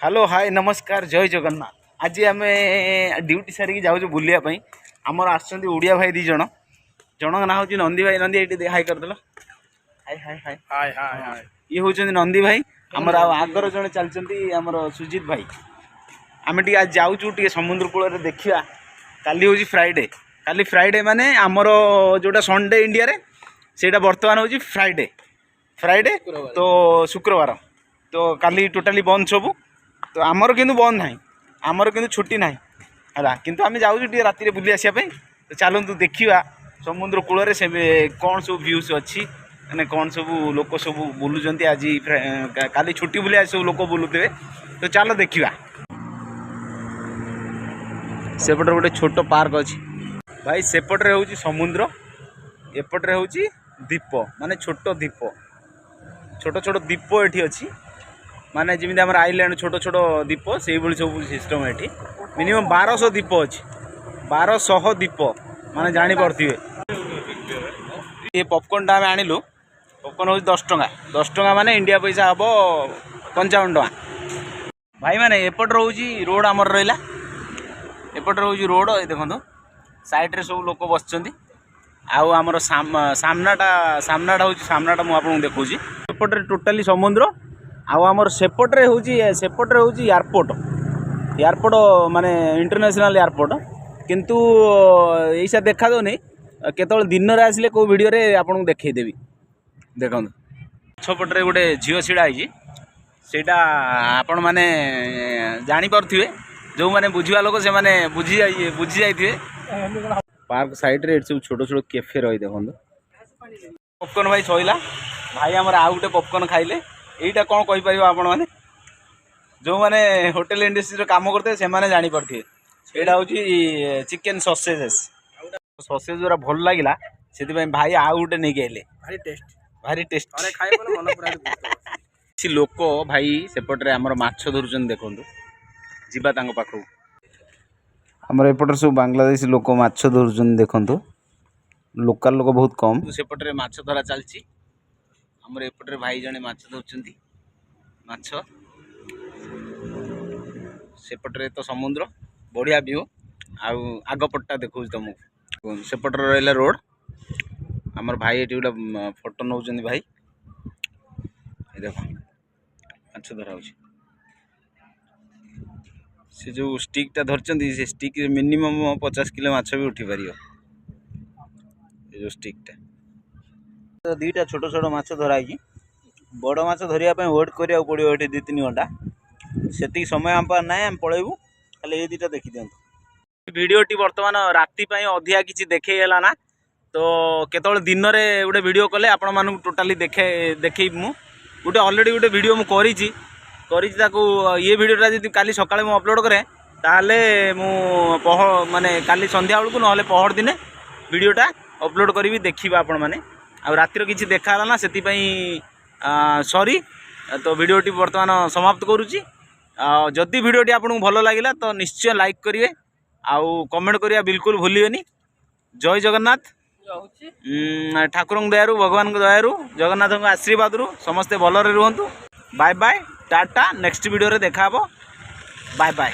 Hello hi नमस्कार जय जगन्नाथ। आज आम ड्यूटी सारिक जाऊँ बुलायापी आमर आड़िया भाई दी जन जन ना हूँ नंदी भाई। नंदी ये हाई करदेल। हाय हाय हाय हाय हाय हाय ये हूँ नंदी भाई आमर आगर जड़े चलती आमर सुजित भाई। आम टी आज जाऊँ समुद्र कूल देखा। काली हूँ फ्राइडे। काली फ्राइडे माने आमर जोटा संडे इंडिया रे सेटा बर्तमान हूँ फ्राइडे फ्राइडे तो शुक्रवार तो काली टोटाली बंद सबू। तो आमर किंतु बंद ना आमर किंतु छुट्टी ना है किंतु आम जाऊँ राति बुली आसापी। तो चलतु देखा समुद्र कूल से कौन सब व्यूज अच्छी मैंने कौन सब लोक सब बुलूँ आज काली छुट्टी बुले सब लोक बुलूवे। तो चलो देखा सेपटे गोटे छोट पार्क अच्छी भाई। सेपटे हूँ समुद्र एपटे हूँ द्वीप माने छोट द्वीप छोट छोट द्वीप ये अच्छी माने जमी आम आइलैंड छोट छोट द्वीप से भाई सब सिस्टम ये मिनिमम 1200 द्वीप अच्छी 1200 द्वीप माने जापे। ये पॉपकॉर्न आम आणिलु पॉपकॉर्न हूँ 10 टंका 10 टंका माने इंडिया पैसा हम 55 टंका भाई। माने एपट रोज रोड आमर रहा एपट रोज रोड देखो साइड्रे सब लोक बस आमर सामनाटा हूँ सामनाटा मुझे देखा एपटे टोटाली समुद्र आमर सेपटे हूँ एयरपोर्ट एयरपोर्ट माने इंटरनेशनल एयरपोर्ट किंतु ऐसा देखा दौनी केतल दिन में आसिले को वीडियो रे आपको देखईदेवी। देखो पछपटे गोटे झील ढाई सेटा आपण मैंने जापे जो मैंने बुझा लोक से मैंने बुझी जाइए। पार्क साइड्रे सब छोट छोट कैफे रही देखो पॉपकॉर्न भाई सैला भाई आमर आउ गोटे पॉपकॉर्न खाइले। यहीटा कौन कहीपर आपण मैंने जो मैंने होटेल इंडस्ट्री काम करते से जापे यहाँ हूँ चिकेन ससेजेस ससेज जो भल लगे से भाई आउ गोटे नहीं आइले भारी टेस्ट किसी लोक भाई सेपटे आमर माछ धरुचन देखु जीवा पाखु आमर एपटर सब बांग्लादेशी लोक माछ धरुचन देखु लोकल लोक बहुत कम सेपटे माछ धरा चलती आमर एपटे भाई जने माछ धरुचंती माछ सेपटे तो समुद्र बढ़िया व्यू आगपटा देखो तुमको सेपटे रहा रोड आमर भाई ये गोटे फोटो नौ भाई देखो माछ धरा से जो स्टिकटा धरचंती से स्टिक मिनिमम 50 किलो माछ भी उठी पार जो स्टिकटा। तो दीटा छोट छोट माछ धराई बड़ माछ धरिया वेट करा पड़ो ये 2-3 घंटा से समय आम पार ना आम पलैबू खाली ये दीटा देखी दिखाँ। भिडटी बर्तमान राति अधिका किसी देखला ना तो केतल दिन में गोटे वीडियो कले आपण मानू टोटाली देखे मु गोटे अलरेडी गोटे वीडियो मुझे ये वीडियोटा जी काली सकाळे मु अपलोड करे ताले मु माने काली संध्या बेलू ना पहर दिने वीडियोटा अपलोड करी देखा आपण मैंने आ रातिर किसी देखाला ना से सॉरी। तो वीडियोटी बर्तमान समाप्त करुच्ची। जदि वीडियोटी आपको भल लगे तो निश्चय लाइक करेंगे आउ कमेंट करिया बिल्कुल भूलिएनि। जय जगन्नाथ। ठाकुर दयारू भगवान दयारू जगन्नाथ आशीर्वाद समस्ते भलरे रुहंतु। Bye bye tata next video रे देखा बाय बाय।